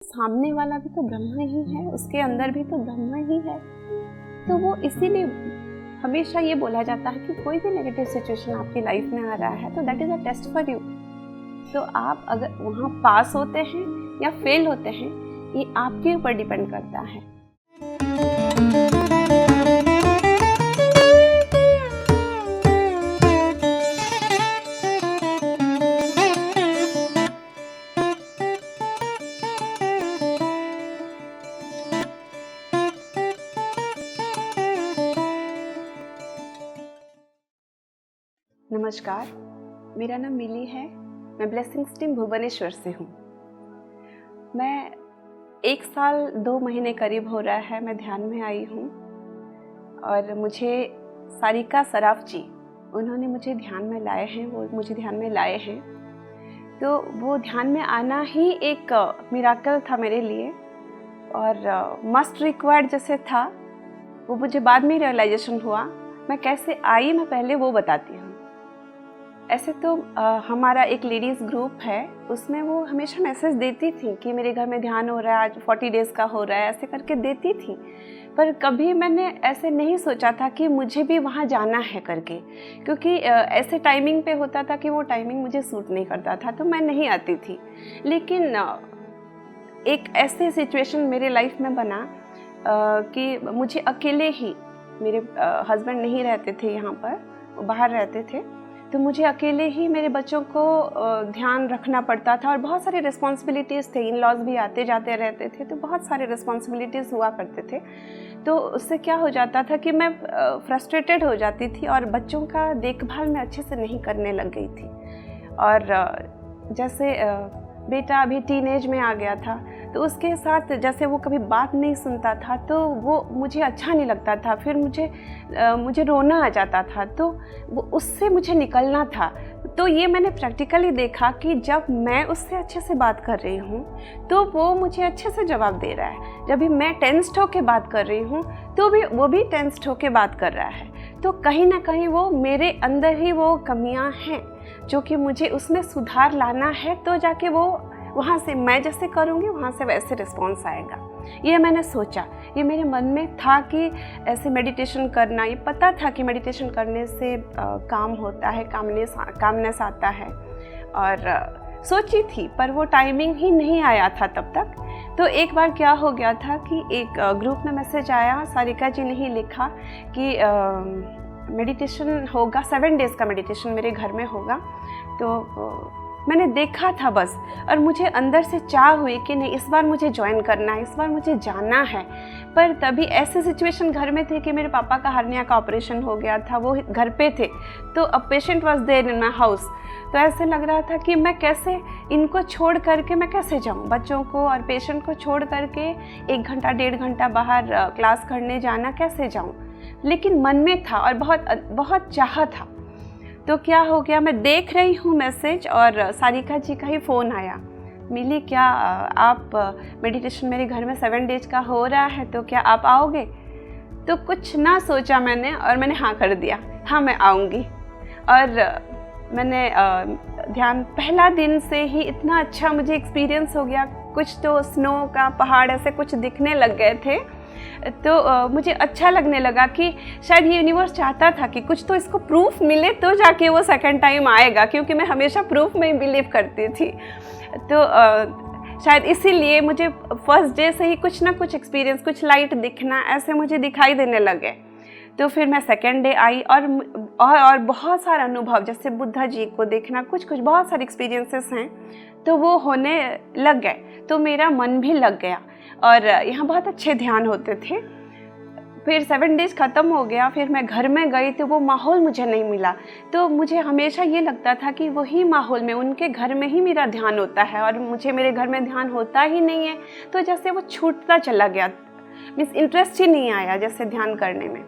सामने वाला भी तो ब्रह्म ही है, उसके अंदर भी तो ब्रह्म ही है। तो वो इसीलिए हमेशा ये बोला जाता है कि कोई भी नेगेटिव सिचुएशन आपकी लाइफ में आ रहा है तो that is a test for you. तो आप अगर वहाँ पास होते हैं या फेल होते हैं, ये आपके ऊपर डिपेंड करता है। नमस्कार, मेरा नाम मिली है। मैं ब्लेसिंग्स टीम भुवनेश्वर से हूँ। मैं 1 साल 2 महीने करीब हो रहा है मैं ध्यान में आई हूँ और मुझे सारिका सराफ जी, उन्होंने मुझे ध्यान में लाए हैं, वो मुझे ध्यान में लाए हैं। तो वो ध्यान में आना ही एक मिराकल था मेरे लिए और मस्ट रिक्वायर्ड जैसे था। वो मुझे बाद में रियलाइजेशन हुआ। मैं कैसे आई, मैं पहले वो बताती हूँ। ऐसे तो हमारा एक लेडीज़ ग्रुप है, उसमें वो हमेशा मैसेज देती थी कि मेरे घर में ध्यान हो रहा है, आज 40 डेज़ का हो रहा है, ऐसे करके देती थी। पर कभी मैंने ऐसे नहीं सोचा था कि मुझे भी वहाँ जाना है करके, क्योंकि ऐसे टाइमिंग पे होता था कि वो टाइमिंग मुझे सूट नहीं करता था, तो मैं नहीं आती थी। लेकिन एक ऐसे सिचुएशन मेरे लाइफ में बना कि मुझे अकेले ही, मेरे हस्बैंड नहीं रहते थे यहाँ पर, वो बाहर रहते थे, तो मुझे अकेले ही मेरे बच्चों को ध्यान रखना पड़ता था और बहुत सारी रिस्पॉन्सिबिलिटीज़ थे। इन लॉज भी आते जाते रहते थे, तो बहुत सारे रिस्पॉन्सिबिलिटीज़ हुआ करते थे। तो उससे क्या हो जाता था कि मैं फ्रस्ट्रेटेड हो जाती थी और बच्चों का देखभाल मैं अच्छे से नहीं करने लग गई थी। और जैसे बेटा अभी टीनेज में आ गया था, तो उसके साथ जैसे वो कभी बात नहीं सुनता था तो वो मुझे अच्छा नहीं लगता था। फिर मुझे रोना आ जाता था, तो वो उससे मुझे निकलना था। तो ये मैंने प्रैक्टिकली देखा कि जब मैं उससे अच्छे से बात कर रही हूँ तो वो मुझे अच्छे से जवाब दे रहा है। जब भी मैं टेंस्ड होकर बात कर रही हूँ तो भी वो भी टेंस्ड होकर बात कर रहा है। तो कहीं ना कहीं वो मेरे अंदर ही वो कमियाँ हैं जो कि मुझे उसमें सुधार लाना है, तो जाके वो वहाँ से मैं जैसे करूँगी वहाँ से वैसे रिस्पॉन्स आएगा। ये मैंने सोचा, ये मेरे मन में था कि ऐसे मेडिटेशन करना, ये पता था कि मेडिटेशन करने से काम होता है, कामनेस आता है, और सोची थी, पर वो टाइमिंग ही नहीं आया था तब तक। तो एक बार क्या हो गया था कि एक ग्रुप में मैसेज आया, सारिका जी ने ही लिखा कि मेडिटेशन होगा, 7 डेज़ का मेडिटेशन मेरे घर में होगा। तो मैंने देखा था बस, और मुझे अंदर से चाह हुई कि नहीं, इस बार मुझे ज्वाइन करना है, इस बार मुझे जाना है। पर तभी ऐसे सिचुएशन घर में थे कि मेरे पापा का हर्निया का ऑपरेशन हो गया था, वो घर पे थे, तो a patient was there in my house. तो ऐसे लग रहा था कि मैं कैसे इनको छोड़ करके मैं कैसे जाऊं, बच्चों को और पेशेंट को छोड़ करके 1 घंटा 1.5 घंटा बाहर क्लास करने जाना, कैसे जाऊं। लेकिन मन में था और बहुत चाह था। तो क्या हो गया, मैं देख रही हूँ मैसेज और सारिका जी का ही फ़ोन आया, मिली क्या आप मेडिटेशन मेरे घर में 7 डेज का हो रहा है, तो क्या आप आओगे। तो कुछ ना सोचा मैंने और मैंने हाँ कर दिया, हाँ मैं आऊँगी। और मैंने ध्यान पहला दिन से ही इतना अच्छा मुझे एक्सपीरियंस हो गया। कुछ तो स्नो का पहाड़ ऐसे कुछ दिखने लग गए थे, तो मुझे अच्छा लगने लगा कि शायद ये यूनिवर्स चाहता था कि कुछ तो इसको प्रूफ मिले तो जाके वो सेकंड टाइम आएगा, क्योंकि मैं हमेशा प्रूफ में ही बिलीव करती थी। तो शायद इसीलिए मुझे फर्स्ट डे से ही कुछ ना कुछ एक्सपीरियंस, कुछ लाइट दिखना ऐसे मुझे दिखाई देने लगे। तो फिर मैं सेकंड डे आई और बहुत सारा अनुभव, जैसे बुद्धा जी को देखना, कुछ बहुत सारे एक्सपीरियंसेस हैं, तो वो होने लग गए। तो मेरा मन भी लग गया और यहाँ बहुत अच्छे ध्यान होते थे। फिर 7 डेज़ ख़त्म हो गया, फिर मैं घर में गई तो वो माहौल मुझे नहीं मिला। तो मुझे हमेशा ये लगता था कि वही माहौल में, उनके घर में ही मेरा ध्यान होता है और मुझे मेरे घर में ध्यान होता ही नहीं है। तो जैसे वो छूटता चला गया, मीन्स इंटरेस्ट ही नहीं आया जैसे ध्यान करने में।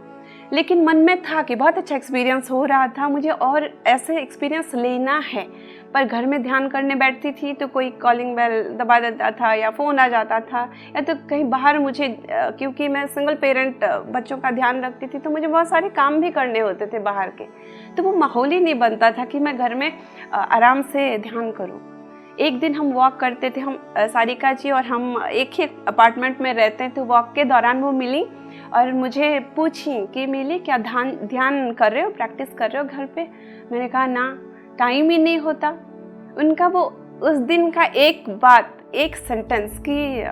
लेकिन मन में था कि बहुत अच्छा एक्सपीरियंस हो रहा था, मुझे और ऐसे एक्सपीरियंस लेना है। पर घर में ध्यान करने बैठती थी तो कोई कॉलिंग बेल दबा देता था या फ़ोन आ जाता था, या तो कहीं बाहर मुझे, क्योंकि मैं सिंगल पेरेंट बच्चों का ध्यान रखती थी, तो मुझे बहुत सारे काम भी करने होते थे बाहर के। तो वो माहौल ही नहीं बनता था कि मैं घर में आराम से ध्यान करूं। एक दिन हम वॉक करते थे, हम सारिका जी और हम एक ही अपार्टमेंट में रहते हैं, तो वॉक के दौरान वो मिली और मुझे पूछी कि मिली क्या ध्यान कर रहे हो, प्रैक्टिस कर रहे हो घर पे? मैंने कहा ना, टाइम ही नहीं होता। उनका वो उस दिन का एक बात, एक सेंटेंस कि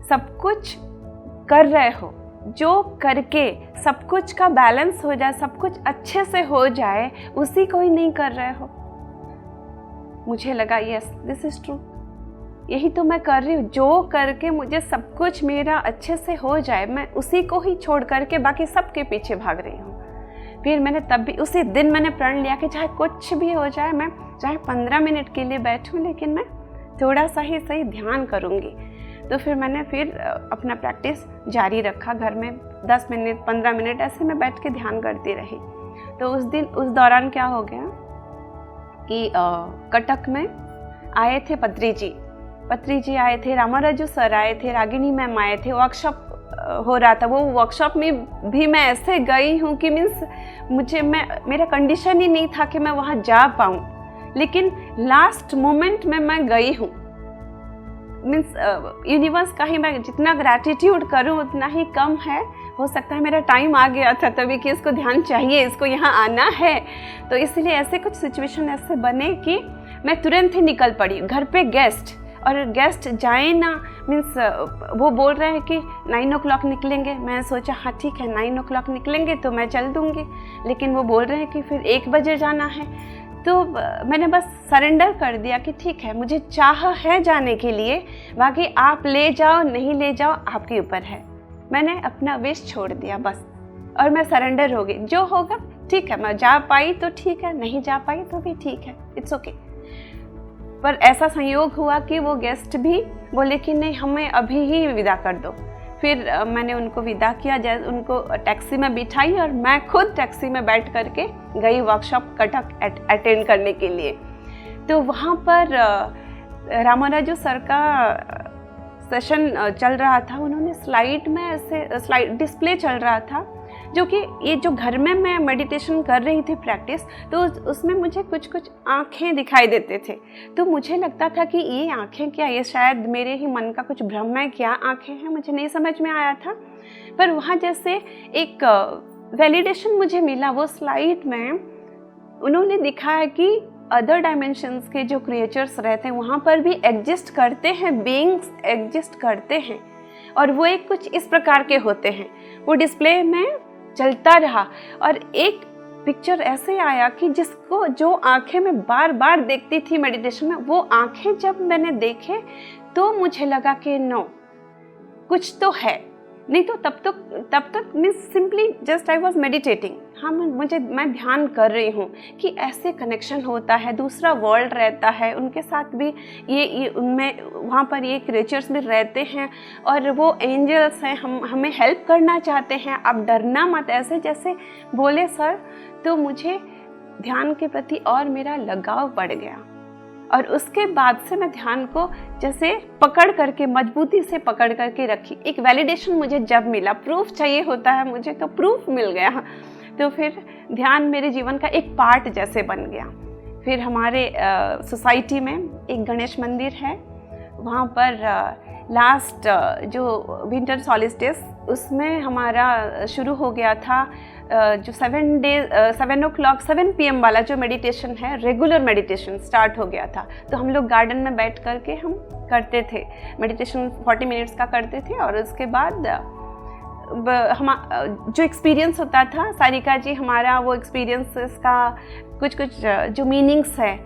सब कुछ कर रहे हो, जो करके सब कुछ का बैलेंस हो जाए, सब कुछ अच्छे से हो जाए, उसी को ही नहीं कर रहे हो। मुझे लगा यस, दिस इज ट्रू, यही तो मैं कर रही हूँ। जो करके मुझे सब कुछ मेरा अच्छे से हो जाए, मैं उसी को ही छोड़ करके बाकी सबके पीछे भाग रही हूँ। फिर मैंने तब भी उसी दिन मैंने प्रण लिया कि चाहे कुछ भी हो जाए, मैं चाहे 15 मिनट के लिए बैठूँ, लेकिन मैं थोड़ा सा ही सही ध्यान करूँगी। तो फिर मैंने अपना प्रैक्टिस जारी रखा। घर में 10 मिनट 15 मिनट ऐसे मैं बैठ के ध्यान करती रही। तो उस दौरान क्या हो गया कि कटक में आए थे पत्री जी आए थे, रामाराजू सर आए थे, रागिनी मैम आए थे, वर्कशॉप हो रहा था। वो वर्कशॉप में भी मैं ऐसे गई हूँ कि मेरा कंडीशन ही नहीं था कि मैं वहाँ जा पाऊँ, लेकिन लास्ट मोमेंट में मैं गई हूँ। यूनिवर्स का ही मैं जितना ग्रैटिट्यूड करूँ उतना ही कम है। हो सकता है मेरा टाइम आ गया था तभी कि इसको ध्यान चाहिए, इसको यहाँ आना है, तो इसलिए ऐसे कुछ सिचुएशन ऐसे बने कि मैं तुरंत ही निकल पड़ी। घर पे गेस्ट जाए ना, वो बोल रहे हैं कि 9 o'clock निकलेंगे। मैं सोचा हाँ ठीक है, 9 o'clock निकलेंगे तो मैं चल दूँगी, लेकिन वो बोल रहे हैं कि फिर 1 बजे जाना है। तो मैंने बस सरेंडर कर दिया कि ठीक है, मुझे चाह है जाने के लिए, बाकी आप ले जाओ नहीं ले जाओ आपके ऊपर है। मैंने अपना विश छोड़ दिया बस, और मैं सरेंडर हो गई। जो होगा ठीक है, मैं जा पाई तो ठीक है, नहीं जा पाई तो भी ठीक है, इट्स ओके। पर ऐसा संयोग हुआ कि वो गेस्ट भी बोले कि नहीं, हमें अभी ही विदा कर दो। फिर मैंने उनको विदा किया, जैसे उनको टैक्सी में बिठाई और मैं खुद टैक्सी में बैठ करके गई वर्कशॉप कटक अटेंड करने के लिए। तो वहाँ पर रामाराजू सर का सेशन चल रहा था। उन्होंने स्लाइड डिस्प्ले चल रहा था, जो कि ये जो घर में मैं मेडिटेशन कर रही थी प्रैक्टिस, तो उसमें मुझे कुछ आँखें दिखाई देते थे। तो मुझे लगता था कि ये आँखें क्या, ये शायद मेरे ही मन का कुछ भ्रम है, क्या आँखें हैं, मुझे नहीं समझ में आया था। पर वहाँ जैसे एक वैलिडेशन मुझे मिला। वो स्लाइड में उन्होंने दिखाया कि अदर डायमेंशंस के जो क्रिएचर्स रहते हैं वहाँ पर भी एग्जिस्ट करते हैं, बीइंग्स एग्जिस्ट करते हैं, और वो एक कुछ इस प्रकार के होते हैं। वो डिस्प्ले में चलता रहा और एक पिक्चर ऐसे आया कि जिसको जो आंखें मैं बार बार देखती थी मेडिटेशन में, वो आंखें जब मैंने देखे तो मुझे लगा कि नो, कुछ तो है। नहीं तो तब तक मैं simply just I was meditating. हाँ, मैं ध्यान कर रही हूँ कि ऐसे कनेक्शन होता है, दूसरा वर्ल्ड रहता है, उनके साथ भी ये उनमें वहाँ पर ये क्रिएचर्स भी रहते हैं और वो एंजल्स हैं, हमें हेल्प करना चाहते हैं, आप डरना मत, ऐसे जैसे बोले सर। तो मुझे ध्यान के प्रति और मेरा लगाव बढ़ गया और उसके बाद से मैं ध्यान को जैसे पकड़ करके, मजबूती से पकड़ करके रखी। एक वैलिडेशन मुझे जब मिला, प्रूफ चाहिए होता है मुझे, तो प्रूफ मिल गया। तो फिर ध्यान मेरे जीवन का एक पार्ट जैसे बन गया। फिर हमारे सोसाइटी में एक गणेश मंदिर है, वहाँ पर लास्ट जो विंटर सॉलिस्टिस उसमें हमारा शुरू हो गया था जो 7 PM वाला जो मेडिटेशन है, रेगुलर मेडिटेशन स्टार्ट हो गया था। तो हम लोग गार्डन में बैठ करके हम करते थे मेडिटेशन, 40 मिनट्स का करते थे। और उसके बाद हम जो एक्सपीरियंस होता था, सारिका जी हमारा वो एक्सपीरियंस का कुछ जो मीनिंग्स है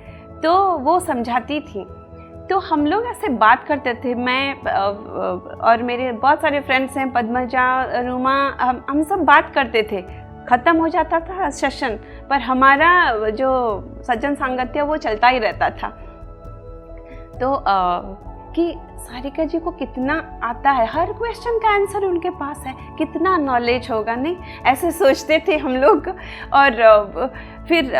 तो वो समझाती थी। तो हम लोग ऐसे बात करते थे, मैं और मेरे बहुत सारे फ्रेंड्स हैं, पद्मजा, रूमा, हम सब बात करते थे। ख़त्म हो जाता था सेशन, पर हमारा जो सज्जन सांगत्य वो चलता ही रहता था। तो कि सारिका जी को कितना आता है, हर क्वेश्चन का आंसर उनके पास है, कितना नॉलेज होगा, नहीं ऐसे सोचते थे हम लोग। और फिर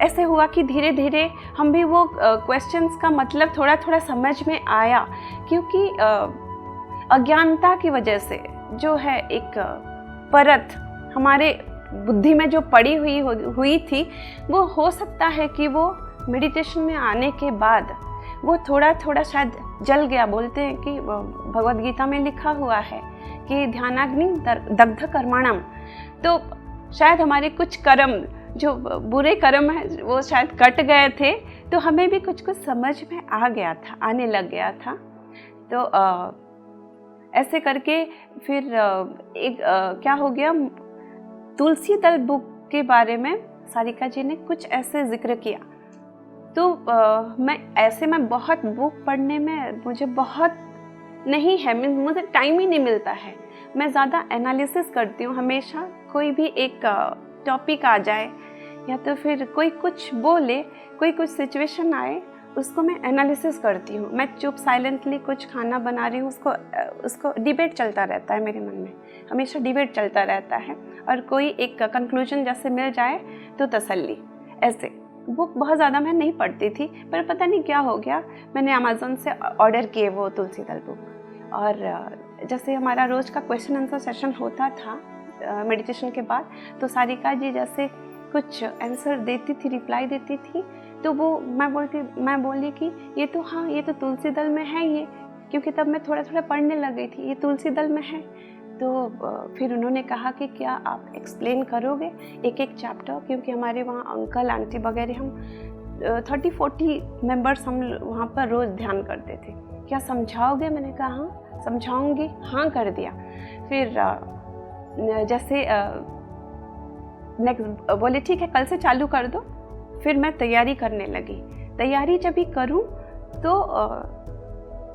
ऐसे हुआ कि धीरे धीरे हम भी वो क्वेश्चंस का मतलब थोड़ा थोड़ा समझ में आया, क्योंकि अज्ञानता की वजह से जो है एक परत हमारे बुद्धि में जो पड़ी हुई थी, वो हो सकता है कि वो मेडिटेशन में आने के बाद वो थोड़ा थोड़ा शायद जल गया। बोलते हैं कि भगवद गीता में लिखा हुआ है कि ध्यानाग्नि दग्ध कर्मणम। तो शायद हमारे कुछ कर्म, जो बुरे कर्म हैं, वो शायद कट गए थे, तो हमें भी कुछ कुछ समझ में आ गया था, आने लग गया था। तो ऐसे करके फिर क्या हो गया, तुलसी दल बुक के बारे में सारिका जी ने कुछ ऐसे जिक्र किया। तो मैं बहुत बुक पढ़ने में मुझे बहुत नहीं है, मुझे टाइम ही नहीं मिलता है। मैं ज़्यादा एनालिसिस करती हूँ हमेशा। कोई भी एक टॉपिक आ जाए या तो फिर कोई कुछ बोले, कोई कुछ सिचुएशन आए, उसको मैं एनालिसिस करती हूँ। मैं चुप साइलेंटली कुछ खाना बना रही हूँ, उसको डिबेट चलता रहता है मेरे मन में, हमेशा डिबेट चलता रहता है। और कोई एक कंक्लूजन जैसे मिल जाए तो तसल्ली। ऐसे बुक बहुत ज़्यादा मैं नहीं पढ़ती थी, पर पता नहीं क्या हो गया, मैंने अमेज़न से ऑर्डर किए वो तुलसी दल बुक। और जैसे हमारा रोज़ का क्वेश्चन आंसर सेशन होता था मेडिटेशन के बाद, तो सारिका जी जैसे कुछ आंसर देती थी, रिप्लाई देती थी, तो वो मैं बोली कि ये तो हाँ, ये तो तुलसी दल में है ये, क्योंकि तब मैं थोड़ा थोड़ा पढ़ने लग गई थी, ये तुलसी दल में है। तो फिर उन्होंने कहा कि क्या आप एक्सप्लेन करोगे एक एक चैप्टर, क्योंकि हमारे वहाँ अंकल आंटी वगैरह हम 30-40 मेंबर्स हम वहाँ पर रोज़ ध्यान करते थे, क्या समझाओगे? मैंने कहा हाँ समझाऊंगी, हाँ कर दिया। फिर जैसे नेक्स्ट बोले ठीक है कल से चालू कर दो। फिर मैं तैयारी करने लगी। तैयारी जब भी करूं तो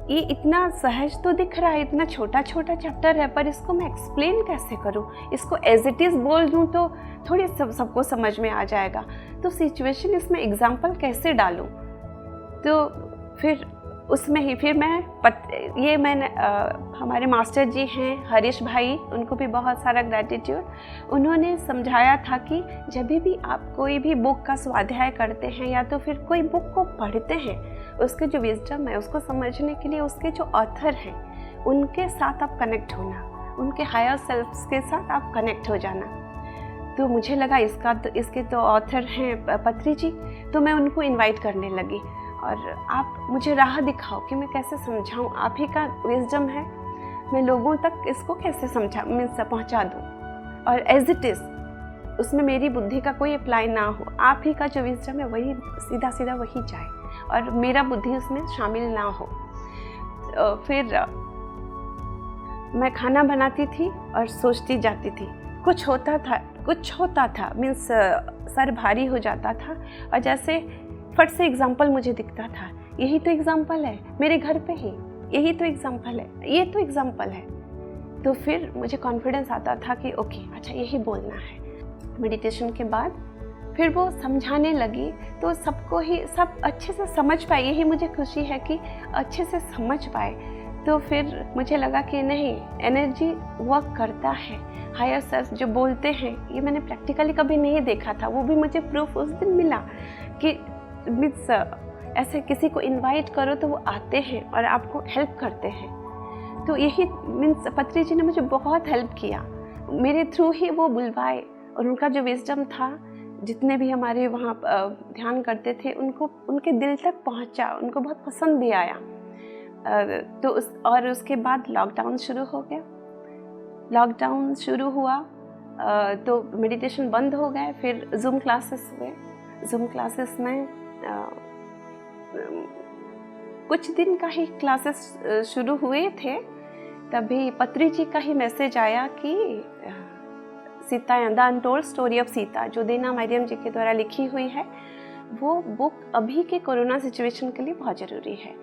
ये इतना सहज तो दिख रहा है, इतना छोटा छोटा चैप्टर है, पर इसको मैं एक्सप्लेन कैसे करूं, इसको एज इट इज़ बोल दूं तो थोड़ी सबको समझ में आ जाएगा। तो सिचुएशन इसमें एग्जाम्पल कैसे डालूं, तो फिर उसमें ही फिर मैंने हमारे मास्टर जी हैं हरीश भाई, उनको भी बहुत सारा ग्रैटिट्यूड। उन्होंने समझाया था कि जब भी आप कोई भी बुक का स्वाध्याय करते हैं या तो फिर कोई बुक को पढ़ते हैं, उसके जो विजडम है उसको समझने के लिए उसके जो ऑथर हैं उनके साथ आप कनेक्ट होना, उनके हायर सेल्फ्स के साथ आप कनेक्ट हो जाना। तो मुझे लगा इसके तो ऑथर हैं पत्री जी, तो मैं उनको इनवाइट करने लगी और आप मुझे राह दिखाओ कि मैं कैसे समझाऊं, आप ही का विजडम है, मैं लोगों तक इसको कैसे पहुंचा दूं और एज इट इज़ उसमें मेरी बुद्धि का कोई अप्लाई ना हो, आप ही का जो विजडम है वही सीधा सीधा वही जाए और मेरा बुद्धि उसमें शामिल ना हो। फिर मैं खाना बनाती थी और सोचती जाती थी, कुछ होता था मीन्स सर भारी हो जाता था और जैसे फट से एग्जाम्पल मुझे दिखता था, यही तो एग्जाम्पल है मेरे घर पे ही, यही तो एग्जाम्पल है, ये तो एग्जाम्पल है। तो फिर मुझे कॉन्फिडेंस आता था कि ओके अच्छा यही बोलना है। मेडिटेशन के बाद फिर वो समझाने लगी तो सब अच्छे से समझ पाए, यही मुझे खुशी है कि अच्छे से समझ पाए। तो फिर मुझे लगा कि नहीं, एनर्जी वर्क करता है, हायर सेल्फ जो बोलते हैं, ये मैंने प्रैक्टिकली कभी नहीं देखा था, वो भी मुझे प्रूफ उस दिन मिला कि मीन्स ऐसे किसी को इनवाइट करो तो वो आते हैं और आपको हेल्प करते हैं। तो यही मीन्स पत्री जी ने मुझे बहुत हेल्प किया, मेरे थ्रू ही वो बुलवाए और उनका जो विजडम था, जितने भी हमारे वहाँ ध्यान करते थे उनको उनके दिल तक पहुँचा, उनको बहुत पसंद भी आया। तो उसके बाद लॉकडाउन शुरू हो गया। लॉकडाउन शुरू हुआ तो मेडिटेशन बंद हो गए, फिर जूम क्लासेस हुए। जूम क्लासेस में कुछ दिन का ही क्लासेस शुरू हुए थे, तभी पत्री जी का ही मैसेज आया कि Sita the untold story of Sita, जो देना मरियम जी के द्वारा लिखी हुई है, वो बुक अभी के कोरोना सिचुएशन के लिए बहुत ज़रूरी है,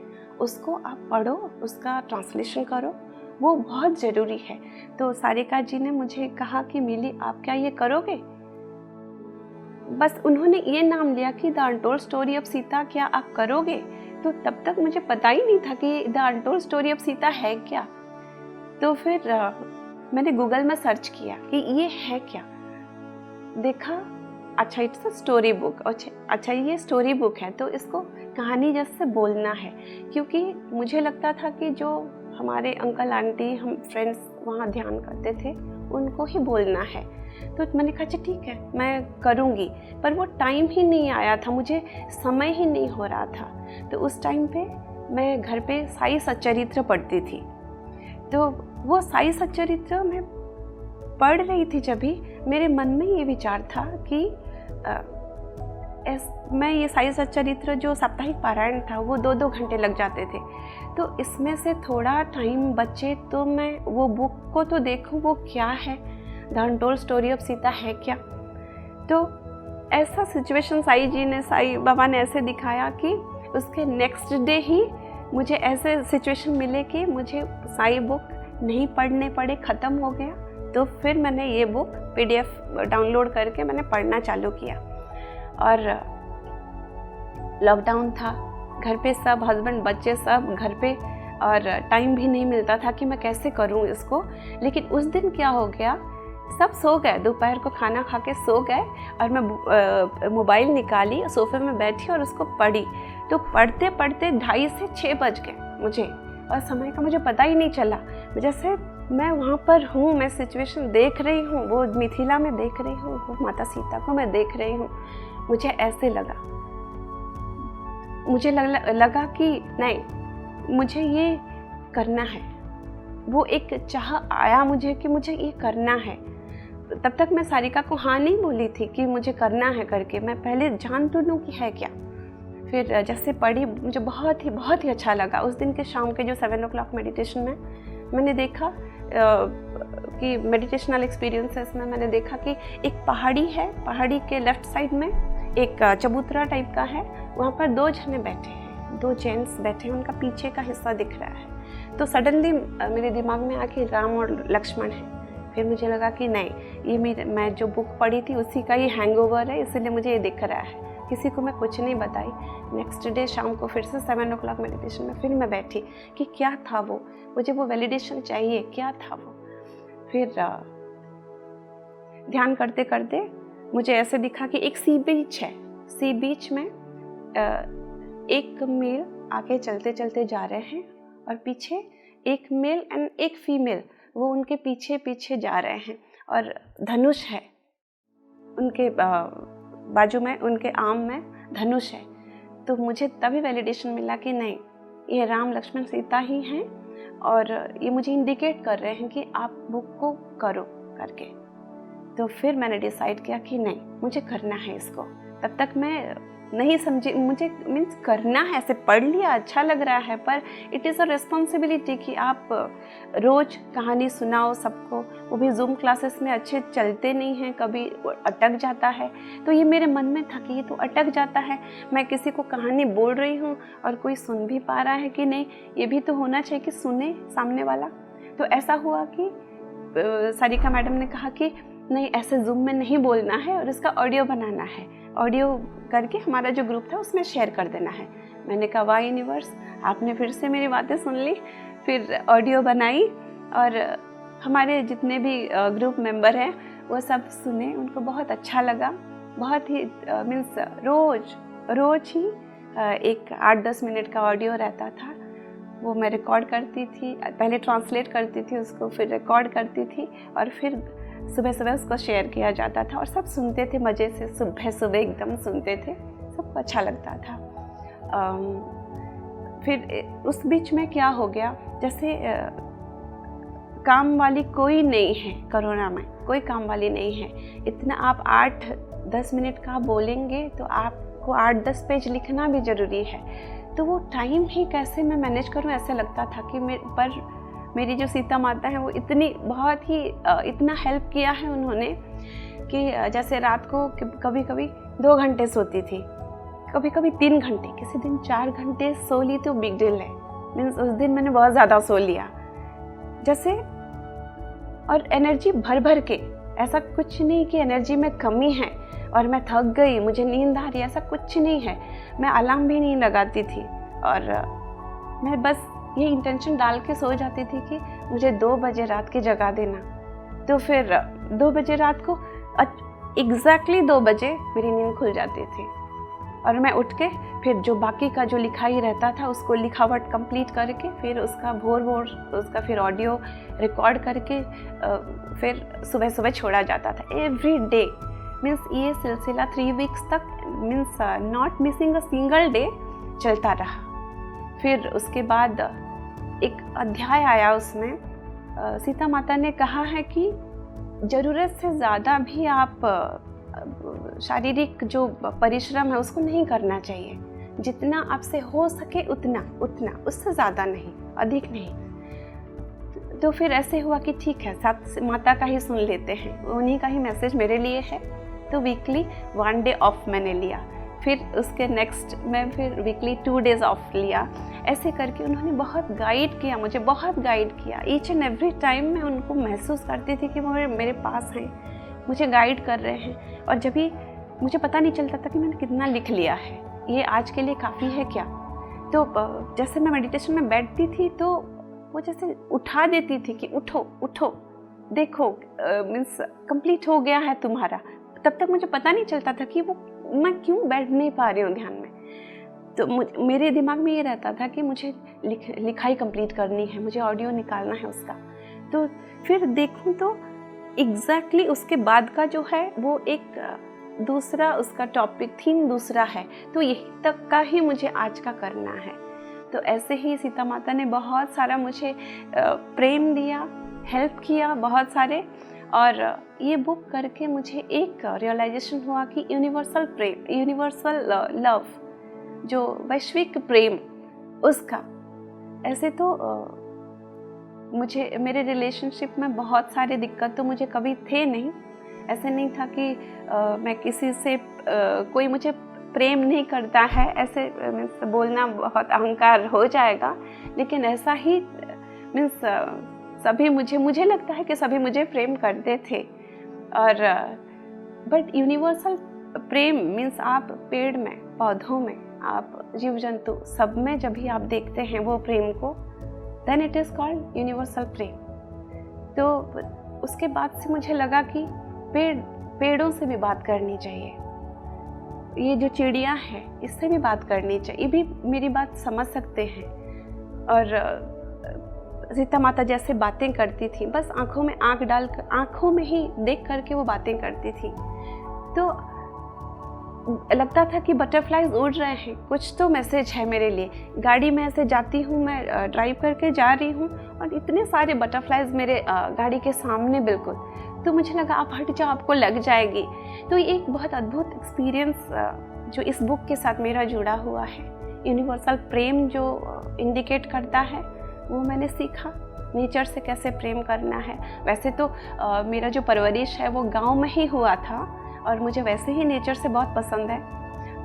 उसको आप पढ़ो, उसका ट्रांसलेशन करो, वो बहुत ज़रूरी है। तो सारिका जी ने मुझे कहा कि मिली आप क्या ये करोगे? बस उन्होंने ये नाम लिया कि the untold story of Sita, क्या आप करोगे? तो तब तक मुझे पता ही नहीं था कि the untold story of Sita है क्या। तो फिर मैंने गूगल में सर्च किया कि ये है क्या, देखा अच्छा इट्स अ स्टोरी बुक, अच्छा ये स्टोरी बुक है तो इसको कहानी जैसे बोलना है। क्योंकि मुझे लगता था कि जो हमारे अंकल आंटी हम फ्रेंड्स वहाँ ध्यान करते थे उनको ही बोलना है। तो मैंने कहा अच्छा ठीक है मैं करूँगी, पर वो टाइम ही नहीं आया था, मुझे समय ही नहीं हो रहा था। तो उस टाइम पे मैं घर पे साई सच्चरित्र पढ़ती थी। तो वो साई सच्चरित्र मैं पढ़ रही थी, जब भी मेरे मन में ये विचार था कि मैं ये साई सच्चरित्र जो साप्ताहिक पारायण था वो 2-2 घंटे लग जाते थे, तो इसमें से थोड़ा टाइम बचे तो मैं वो बुक को तो देखूं वो क्या है, the untold story of Sita है क्या। तो ऐसा सिचुएशन साई बाबा ने ऐसे दिखाया कि उसके नेक्स्ट डे ही मुझे ऐसे सिचुएशन मिले कि मुझे साई बुक नहीं पढ़ने पड़े, ख़त्म हो गया। तो फिर मैंने ये बुक PDF डाउनलोड करके मैंने पढ़ना चालू किया। और लॉकडाउन था, घर पे सब हस्बैंड बच्चे सब घर पे, और टाइम भी नहीं मिलता था कि मैं कैसे करूं इसको। लेकिन उस दिन क्या हो गया, सब सो गए, दोपहर को खाना खा के सो गए, और मैं मोबाइल निकाली, सोफे में बैठी और उसको पढ़ी। तो पढ़ते पढ़ते 2:30 से 6 बज गए मुझे, और समय का मुझे पता ही नहीं चला। जैसे मैं वहाँ पर हूँ, मैं सिचुएशन देख रही हूँ, वो मिथिला में देख रही हूँ, वो माता सीता को मैं देख रही हूँ। मुझे ऐसे लगा, मुझे लगा कि नहीं मुझे ये करना है। वो एक चाह आया मुझे कि मुझे ये करना है। तब तक मैं सारिका को हाँ नहीं बोली थी कि मुझे करना है करके, मैं पहले जान तो लूँ कि है क्या। फिर जैसे पढ़ी मुझे बहुत ही अच्छा लगा। उस दिन के शाम के जो 7 o'clock मेडिटेशन में मैंने देखा कि मेडिटेशनल एक्सपीरियंसेस में मैंने देखा कि एक पहाड़ी है, पहाड़ी के लेफ्ट साइड में एक चबूतरा टाइप का है, वहाँ पर 2 जने बैठे हैं, 2 जेंट्स बैठे हैं, उनका पीछे का हिस्सा दिख रहा है। तो सडनली मेरे दिमाग में आके राम और लक्ष्मण है। फिर मुझे लगा कि नहीं, ये मैं जो बुक पढ़ी थी उसी का ही हैंगओवर है, इसलिए मुझे ये दिख रहा है। किसी को मैं कुछ नहीं बताई। नेक्स्ट डे शाम को फिर से 7 o'clock मेडिटेशन में फिर मैं बैठी कि क्या था वो, मुझे वो वैलिडेशन चाहिए, क्या था वो। फिर ध्यान करते करते मुझे ऐसे दिखा कि एक सी बीच है, सी बीच में एक मेल आगे चलते चलते जा रहे हैं, और पीछे एक मेल एंड एक फीमेल वो उनके पीछे पीछे जा रहे हैं, और धनुष है उनके बाजू में, उनके आर्म में धनुष है। तो मुझे तभी वैलिडेशन मिला कि नहीं, ये राम लक्ष्मण सीता ही हैं, और ये मुझे इंडिकेट कर रहे हैं कि आप बुक को करो करके। तो फिर मैंने डिसाइड किया कि नहीं, मुझे करना है इसको। तब तक मैं नहीं समझी, मुझे मीन्स करना है, ऐसे पढ़ लिया अच्छा लग रहा है, पर इट इज़ अ रिस्पॉन्सिबिलिटी कि आप रोज़ कहानी सुनाओ सबको, वो भी जूम क्लासेस में अच्छे चलते नहीं हैं, कभी अटक जाता है। तो ये मेरे मन में था कि ये तो अटक जाता है, मैं किसी को कहानी बोल रही हूँ और कोई सुन भी पा रहा है कि नहीं, ये भी तो होना चाहिए कि सुने सामने वाला। तो ऐसा हुआ कि सारिका मैडम ने कहा कि नहीं, ऐसे जूम में नहीं बोलना है और इसका ऑडियो बनाना है, ऑडियो करके हमारा जो ग्रुप था उसमें शेयर कर देना है। मैंने कहा वाह यूनिवर्स, आपने फिर से मेरी बातें सुन ली। फिर ऑडियो बनाई, और हमारे जितने भी ग्रुप मेंबर हैं वो सब सुने, उनको बहुत अच्छा लगा। बहुत ही मीन्स रोज़ ही एक 8-10 मिनट का ऑडियो रहता था, वो मैं रिकॉर्ड करती थी, पहले ट्रांसलेट करती थी उसको, फिर रिकॉर्ड करती थी, और फिर सुबह सुबह उसको शेयर किया जाता था, और सब सुनते थे मज़े से, सुबह सुबह एकदम सुनते थे, सबको अच्छा लगता था। फिर उस बीच में क्या हो गया, जैसे काम वाली कोई नहीं है, कोरोना में कोई काम वाली नहीं है। इतना आप 8-10 मिनट का बोलेंगे तो आपको 8-10 पेज लिखना भी ज़रूरी है। तो वो टाइम ही कैसे मैं मैनेज करूं, ऐसे लगता था कि मेरी जो सीता माता है वो बहुत ही इतना हेल्प किया है उन्होंने कि जैसे रात को कभी कभी 2 घंटे सोती थी, कभी कभी 3 घंटे, किसी दिन 4 घंटे सो ली तो बिग डील है। मीन्स उस दिन मैंने बहुत ज़्यादा सो लिया जैसे, और एनर्जी भर के, ऐसा कुछ नहीं कि एनर्जी में कमी है और मैं थक गई, मुझे नींद आ रही, ऐसा कुछ नहीं है। मैं अलार्म भी नहीं लगाती थी, और मैं बस ये इंटेंशन डाल के सो जाती थी कि मुझे 2 बजे रात की जगा देना। तो फिर 2 बजे रात को एग्जैक्टली 2 बजे मेरी नींद खुल जाती थी। और मैं उठ के फिर जो बाकी का जो लिखाई रहता था उसको लिखावट कंप्लीट करके फिर उसका भोर उसका फिर ऑडियो रिकॉर्ड करके फिर सुबह सुबह छोड़ा जाता था एवरी डे। मीन्स ये सिलसिला 3 वीक्स तक means not missing a single day चलता रहा। फिर उसके बाद एक अध्याय आया, उसमें सीता माता ने कहा है कि ज़रूरत से ज़्यादा भी आप शारीरिक जो परिश्रम है उसको नहीं करना चाहिए, जितना आपसे हो सके उतना, उससे ज़्यादा नहीं, अधिक नहीं। तो फिर ऐसे हुआ कि ठीक है, साथ माता का ही सुन लेते हैं, उन्हीं का ही मैसेज मेरे लिए है। तो वीकली 1 डे ऑफ मैंने लिया, फिर उसके नेक्स्ट मैं फिर वीकली 2 डेज़ ऑफ लिया। ऐसे करके उन्होंने बहुत गाइड किया, मुझे बहुत गाइड किया। ईच एंड एवरी टाइम मैं उनको महसूस करती थी कि वो मेरे पास हैं, मुझे गाइड कर रहे हैं। और जब भी मुझे पता नहीं चलता था कि मैंने कितना लिख लिया है, ये आज के लिए काफ़ी है क्या। तो जैसे मैं मेडिटेशन में बैठती थी तो वो जैसे उठा देती थी कि उठो उठो, देखो मीन्स कंप्लीट हो गया है तुम्हारा। तब तक मुझे पता नहीं चलता था कि वो मैं क्यों बैठ नहीं पा रही हूँ ध्यान में। तो मेरे दिमाग में ये रहता था कि मुझे लिखाई कंप्लीट करनी है, मुझे ऑडियो निकालना है उसका। तो फिर देखूँ तो एग्जैक्टली उसके बाद का जो है वो एक दूसरा, उसका टॉपिक थीम दूसरा है, तो यही तक का ही मुझे आज का करना है। तो ऐसे ही सीता माता ने बहुत सारा मुझे प्रेम दिया, हेल्प किया बहुत सारे। और ये बुक करके मुझे एक रियलाइजेशन हुआ कि यूनिवर्सल प्रेम, यूनिवर्सल लव, जो वैश्विक प्रेम, उसका ऐसे तो मुझे मेरे रिलेशनशिप में बहुत सारे दिक्कत तो मुझे कभी थे नहीं। ऐसे नहीं था कि मैं किसी से कोई मुझे प्रेम नहीं करता है, ऐसे मीन्स बोलना बहुत अहंकार हो जाएगा, लेकिन ऐसा ही मीन्स सभी मुझे लगता है कि सभी मुझे प्रेम करते थे। और बट यूनिवर्सल प्रेम मीन्स आप पेड़ में, पौधों में, आप जीव जंतु सब में जब भी आप देखते हैं वो प्रेम को, then it is called universal प्रेम। तो उसके बाद से मुझे लगा कि पेड़ों से भी बात करनी चाहिए, ये जो चिड़िया है इससे भी बात करनी चाहिए, ये भी मेरी बात समझ सकते हैं। और सीता माता जैसे बातें करती थी, बस आंखों में आंख डाल कर, आंखों में ही देख करके वो बातें करती थी, तो लगता था कि बटरफ्लाइज उड़ रहे हैं, कुछ तो मैसेज है मेरे लिए। गाड़ी में ऐसे जाती हूँ, मैं ड्राइव करके जा रही हूँ और इतने सारे बटरफ्लाइज मेरे गाड़ी के सामने बिल्कुल, तो मुझे लगा आप हट जाओ, आपको लग जाएगी। तो ये एक बहुत अद्भुत एक्सपीरियंस जो इस बुक के साथ मेरा जुड़ा हुआ है, यूनिवर्सल प्रेम जो इंडिकेट करता है, वो मैंने सीखा। नेचर से कैसे प्रेम करना है। वैसे तो मेरा जो परवरिश है वो गांव में ही हुआ था और मुझे वैसे ही नेचर से बहुत पसंद है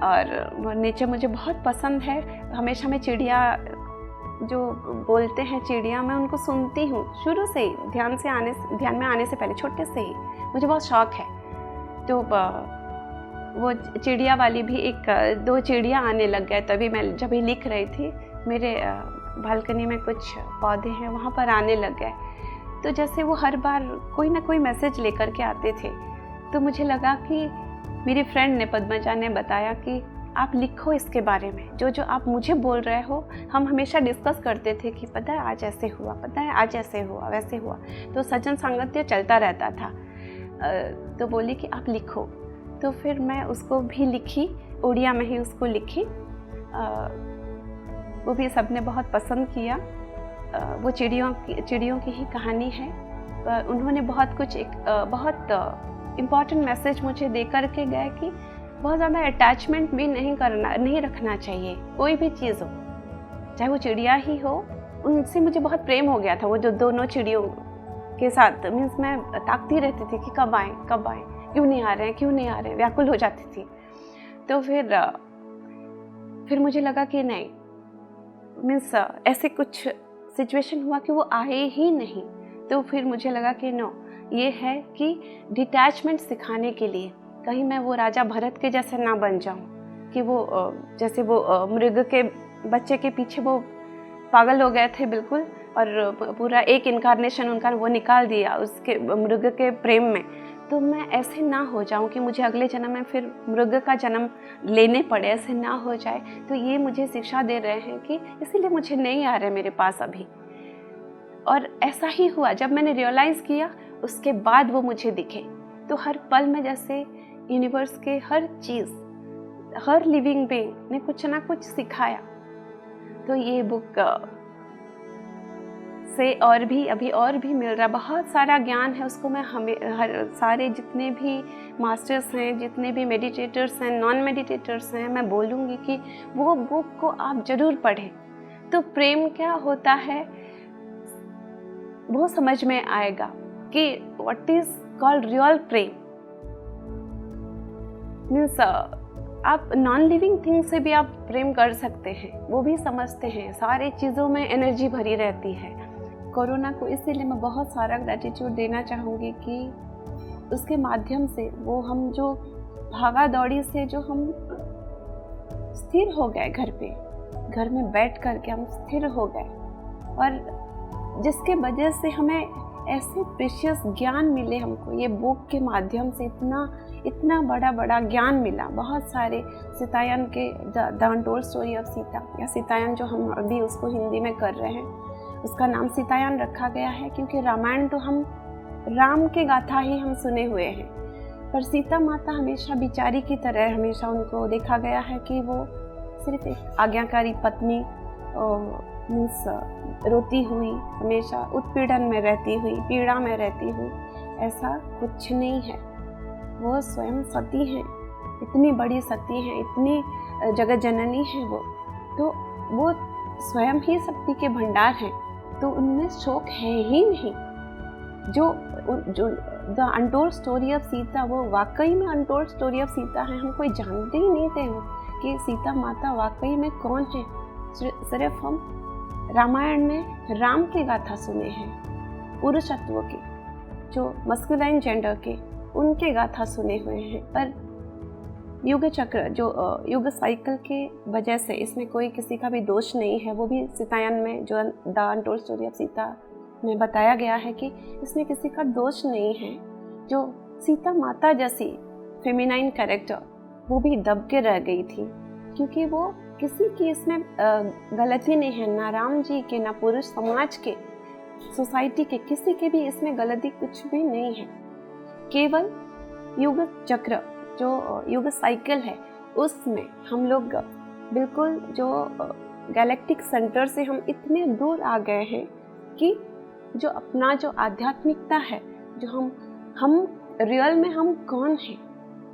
और नेचर मुझे बहुत पसंद है। हमेशा मैं चिड़िया जो बोलते हैं चिड़िया, मैं उनको सुनती हूँ शुरू से ही, ध्यान में आने से पहले, छोटे से ही मुझे बहुत शौक़ है। तो वो चिड़िया वाली भी 1-2 चिड़िया आने लग गए, तभी मैं जब भी लिख रही थी, मेरे बालकनी में कुछ पौधे हैं वहाँ पर आने लग गए। तो जैसे वो हर बार कोई ना कोई मैसेज लेकर के आते थे, तो मुझे लगा कि मेरी फ्रेंड ने, पद्मजा ने बताया कि आप लिखो इसके बारे में, जो आप मुझे बोल रहे हो। हम हमेशा डिस्कस करते थे कि पता है आज ऐसे हुआ, पता है आज ऐसे हुआ, वैसे हुआ, तो सज्जन सांगत्य चलता रहता था। तो बोली कि आप लिखो, तो फिर मैं उसको भी लिखी, उड़िया में ही उसको लिखी। वो भी सबने बहुत पसंद किया। वो चिड़ियों की ही कहानी है। उन्होंने बहुत कुछ बहुत इम्पॉर्टेंट मैसेज मुझे दे कर के गए कि बहुत ज़्यादा अटैचमेंट भी नहीं रखना चाहिए, कोई भी चीज़ हो, चाहे वो चिड़िया ही हो। उनसे मुझे बहुत प्रेम हो गया था, वो जो दोनों चिड़ियों के साथ। मीन्स मैं ताकती रहती थी कि कब आएँ, क्यों नहीं आ रहे हैं, व्याकुल हो जाती थी। तो फिर मुझे लगा कि नहीं, मीन्स ऐसे कुछ सिचुएशन हुआ कि वो आए ही नहीं। तो फिर मुझे लगा कि नो, ये है कि डिटैचमेंट सिखाने के लिए, कहीं मैं वो राजा भरत के जैसे ना बन जाऊं कि वो जैसे वो मृग के बच्चे के पीछे वो पागल हो गए थे बिल्कुल, और पूरा एक इनकारनेशन उनका वो निकाल दिया उसके मृग के प्रेम में। तो मैं ऐसे ना हो जाऊं कि मुझे अगले जन्म में फिर मृग का जन्म लेने पड़े, ऐसे ना हो जाए। तो ये मुझे शिक्षा दे रहे हैं कि इसीलिए मुझे नहीं आ रहे मेरे पास अभी। और ऐसा ही हुआ, जब मैंने रियलाइज़ किया उसके बाद वो मुझे दिखे। तो हर पल में जैसे यूनिवर्स के हर चीज़, हर लिविंग बीइंग ने कुछ ना कुछ सिखाया। तो ये बुक से और भी अभी और भी मिल रहा, बहुत सारा ज्ञान है उसको मैं हर सारे जितने भी मास्टर्स हैं, जितने भी मेडिटेटर्स हैं, नॉन मेडिटेटर्स हैं, मैं बोलूँगी कि वो बुक को आप ज़रूर पढ़ें। तो प्रेम क्या होता है वो समझ में आएगा कि what is called real Prem. Means आप नॉन लिविंग थिंग से भी आप प्रेम कर सकते हैं, वो भी समझते हैं। सारे चीज़ों में एनर्जी भरी रहती है। कोरोना को इसीलिए मैं बहुत सारा ग्रैटिट्यूड देना चाहूँगी कि उसके माध्यम से वो हम जो भागा दौड़ी से जो हम स्थिर हो गए, घर में बैठ कर के हम स्थिर हो गए, और जिसके वजह से हमें ऐसे प्रेशियस ज्ञान मिले। हमको ये बुक के माध्यम से इतना बड़ा ज्ञान मिला। बहुत सारे सीतायन के the untold story of Sita, या सीतायन जो हम अभी उसको हिंदी में कर रहे हैं, उसका नाम सीतायन रखा गया है क्योंकि रामायण तो हम राम के गाथा ही हम सुने हुए हैं, पर सीता माता हमेशा बिचारी की तरह हमेशा उनको देखा गया है कि वो सिर्फ एक आज्ञाकारी पत्नी, मीन्स रोती हुई, हमेशा उत्पीड़न में रहती हुई, पीड़ा में रहती हुई, ऐसा कुछ नहीं है। वो स्वयं सती हैं, इतनी बड़ी सती हैं, इतनी जगत जननी है वो, तो वो स्वयं ही शक्ति के भंडार हैं। तो उनमें शोक है ही नहीं। जो the untold story of Sita, वो वाकई में अनटोल्ड स्टोरी ऑफ सीता है। हम कोई जानते ही नहीं थे कि सीता माता वाकई में कौन है। सिर्फ हम रामायण में राम के गाथा सुने हैं, पुरुषत्व के, जो मस्कुलाइन जेंडर के, उनके गाथा सुने हुए हैं। पर युग चक्र, जो युग साइकिल के वजह से, इसमें कोई किसी का भी दोष नहीं है। वो भी सीतायन में जो the untold story of Sita में बताया गया है कि इसमें किसी का दोष नहीं है। जो सीता माता जैसी फेमिनाइन कैरेक्टर, वो भी दब के रह गई थी, क्योंकि वो किसी की इसमें गलती नहीं है, ना राम जी के, ना पुरुष समाज के, सोसाइटी के, किसी के भी इसमें गलती कुछ भी नहीं है। केवल युग चक्र, जो युग साइकिल है, उसमें हम लोग बिल्कुल जो गैलेक्टिक सेंटर से हम इतने दूर आ गए हैं कि जो अपना जो आध्यात्मिकता है, जो हम रियल में हम कौन हैं,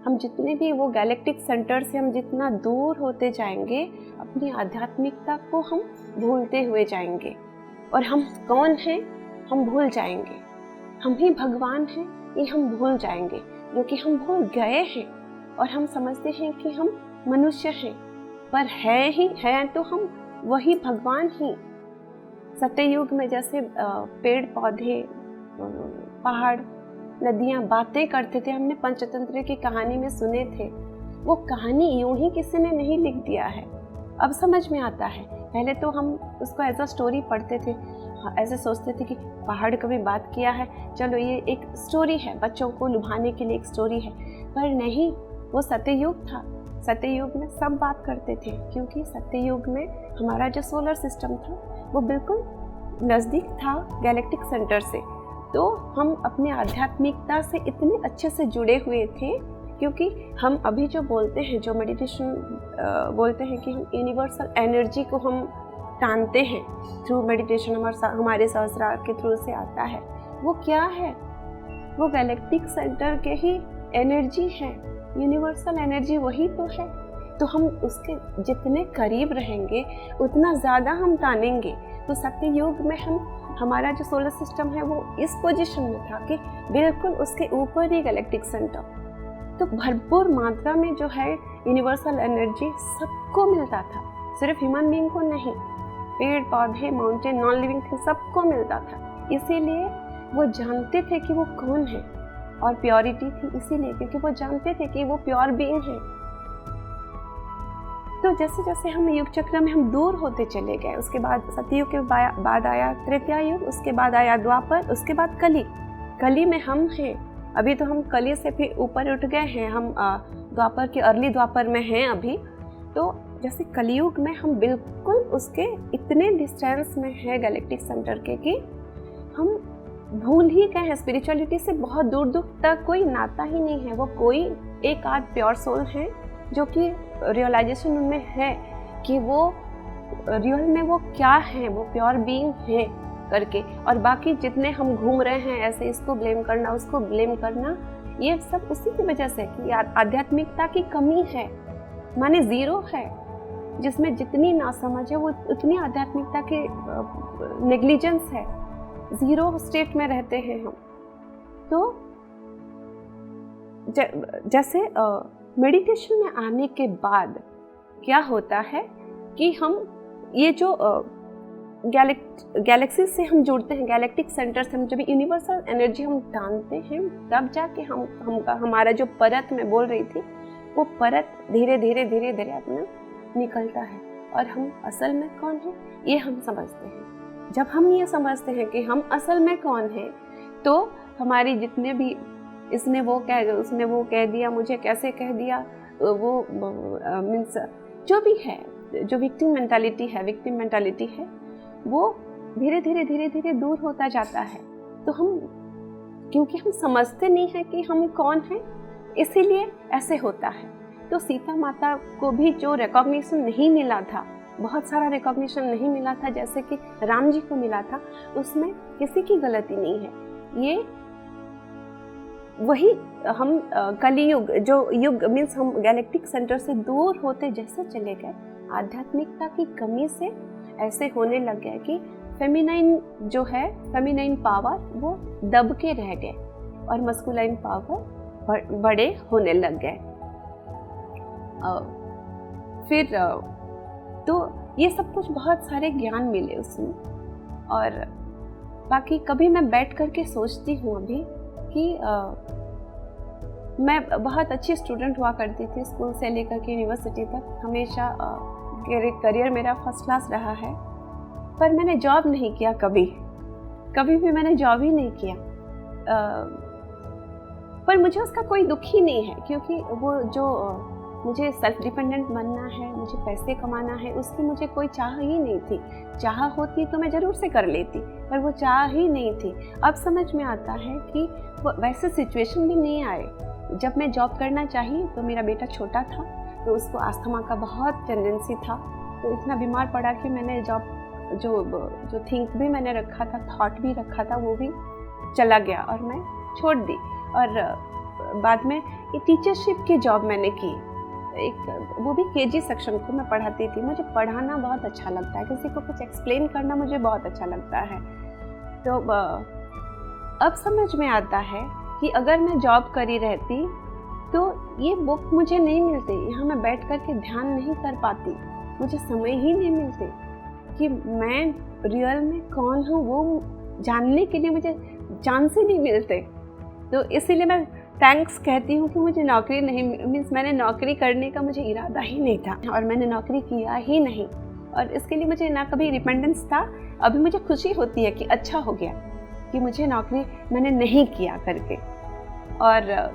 हम जितने भी वो गैलेक्टिक सेंटर से हम जितना दूर होते जाएंगे, अपनी आध्यात्मिकता को हम भूलते हुए जाएंगे, और हम कौन हैं हम भूल जाएंगे। हम ही भगवान हैं ये हम भूल जाएंगे, जो कि हम भूल गए हैं। और हम समझते हैं कि हम मनुष्य हैं, पर है तो हम वही भगवान ही। सत्ययुग में जैसे पेड़ पौधे, पहाड़, नदियाँ बातें करते थे, हमने पंचतंत्र की कहानी में सुने थे। वो कहानी यूं ही किसी ने नहीं लिख दिया है, अब समझ में आता है। पहले तो हम उसको एज अ स्टोरी पढ़ते थे, ऐसे सोचते थे कि पहाड़ कभी बात किया है, चलो ये एक स्टोरी है, बच्चों को लुभाने के लिए एक स्टोरी है। पर नहीं, वो सत्ययुग था। सत्ययुग में सब बात करते थे, क्योंकि सत्ययुग में हमारा जो सोलर सिस्टम था वो बिल्कुल नज़दीक था गैलेक्टिक सेंटर से। तो हम अपनी आध्यात्मिकता से इतने अच्छे से जुड़े हुए थे, क्योंकि हम अभी जो बोलते हैं, जो मेडिटेशन बोलते हैं कि हम यूनिवर्सल एनर्जी को हम टानते हैं थ्रू मेडिटेशन, हमारे सहस्रार के थ्रू से आता है। वो क्या है? वो गैलेक्टिक सेंटर के ही एनर्जी है, यूनिवर्सल एनर्जी वही तो है। तो हम उसके जितने करीब रहेंगे उतना ज़्यादा हम टानेंगे। तो सत्ययुग में हमारा जो सोलर सिस्टम है वो इस पोजीशन में था कि बिल्कुल उसके ऊपर ही गैलेक्टिक सेंटर, तो भरपूर मात्रा में जो है यूनिवर्सल एनर्जी सबको मिलता था, सिर्फ ह्यूमन बीइंग को नहीं, पेड़ पौधे, माउंटेन, नॉन लिविंग थिंग सबको मिलता था। इसीलिए वो जानते थे कि वो कौन है, और प्योरिटी थी इसीलिए क्योंकि वो जानते थे कि वो प्योर बीइंग है। तो जैसे जैसे हम युग चक्र में हम दूर होते चले गए, उसके बाद सतयुग के बाद आया त्रेता युग, उसके बाद आया द्वापर, उसके बाद कली। कली में हम हैं, अभी तो हम कली से भी ऊपर उठ गए हैं, हम द्वापर के अर्ली द्वापर में हैं अभी। तो जैसे कलयुग में हम बिल्कुल उसके इतने डिस्टेंस में है गैलेक्टिक सेंटर के कि हम भूल ही गए हैं। स्पिरिचुअलिटी से बहुत दूर दूर तक कोई नाता ही नहीं है। वो कोई एक आध प्योर सोल है जो कि रियलाइजेशन उनमें है कि वो रियल में वो क्या है, वो प्योर बीइंग है करके। और बाकी जितने हम घूम रहे हैं ऐसे इसको ब्लेम करना उसको ब्लेम करना, ये सब उसी की वजह से कि आध्यात्मिकता की कमी है, माने ज़ीरो है। जिसमें जितनी नासमझ है वो उतनी आध्यात्मिकता की नेग्लिजेंस है। ज़ीरो स्टेट में रहते हैं हम। तो जैसे मेडिटेशन में आने के बाद क्या होता है कि हम ये जो गैलेक्सी से हम जुड़ते हैं, गैलेक्टिक सेंटर से हम जब यूनिवर्सल एनर्जी हम जानते हैं, तब जाके हमारा जो परत मैं बोल रही थी वो परत धीरे धीरे धीरे धीरे अपना निकलता है और हम असल में कौन है ये हम समझते हैं। जब हम ये समझते हैं कि हम असल में कौन हैं, तो हमारी जितने भी उसने वो कह दिया, मुझे कैसे कह दिया, वो मीन्स जो भी है, जो विक्टिम मेंटालिटी है वो धीरे धीरे दूर होता जाता है। तो क्योंकि हम समझते नहीं हैं कि हम कौन हैं, इसीलिए ऐसे होता है। तो सीता माता को भी जो रिकॉग्निशन नहीं मिला था, बहुत सारा रिकॉग्निशन नहीं मिला था जैसे कि राम जी को मिला था, उसमें किसी की गलती नहीं है। ये वही हम कलियुग जो युग मीन्स हम गैलेक्टिक सेंटर से दूर होते जैसे चले गए, आध्यात्मिकता की कमी से ऐसे होने लग गया कि फेमिनाइन पावर वो दब के रह गए और मस्कुलाइन पावर बड़े होने लग गए। फिर तो ये सब कुछ बहुत सारे ज्ञान मिले उसमें। और बाकी कभी मैं बैठ करके सोचती हूँ अभी कि मैं बहुत अच्छी स्टूडेंट हुआ करती थी, स्कूल से लेकर के यूनिवर्सिटी तक हमेशा करियर मेरा फर्स्ट क्लास रहा है। पर मैंने जॉब नहीं किया, कभी भी मैंने जॉब ही नहीं किया। पर मुझे उसका कोई दुख ही नहीं है, क्योंकि वो जो मुझे सेल्फ डिपेंडेंट बनना है, मुझे पैसे कमाना है, उसकी मुझे कोई चाह ही नहीं थी। चाह होती तो मैं ज़रूर से कर लेती, पर वो चाह ही नहीं थी। अब समझ में आता है कि वो वैसे सिचुएशन भी नहीं आए। जब मैं जॉब करना चाहिए तो मेरा बेटा छोटा था, तो उसको अस्थमा का बहुत टेंडेंसी था, तो इतना बीमार पड़ा कि मैंने जॉब जो थिंक भी मैंने रखा था, थॉट भी रखा था, वो भी चला गया और मैं छोड़ दी। और बाद में ये टीचरशिप की जॉब मैंने की, वो भी केजी सेक्शन को मैं पढ़ाती थी। मुझे पढ़ाना बहुत अच्छा लगता है, किसी को कुछ एक्सप्लेन करना मुझे बहुत अच्छा लगता है। तो अब समझ में आता है कि अगर मैं जॉब करी रहती तो ये बुक मुझे नहीं मिलती, यहाँ मैं बैठ कर के ध्यान नहीं कर पाती, मुझे समय ही नहीं मिलते कि मैं रियल में कौन हूँ वो जानने के लिए मुझे चांस ही नहीं मिलते। तो इसीलिए मैं थैंक्स कहती हूँ कि मुझे नौकरी नहीं मीन्स मैंने नौकरी करने का मुझे इरादा ही नहीं था और मैंने नौकरी किया ही नहीं, और इसके लिए मुझे ना कभी डिपेंडेंस था। अभी मुझे खुशी होती है कि अच्छा हो गया कि मुझे नौकरी मैंने नहीं किया करके। और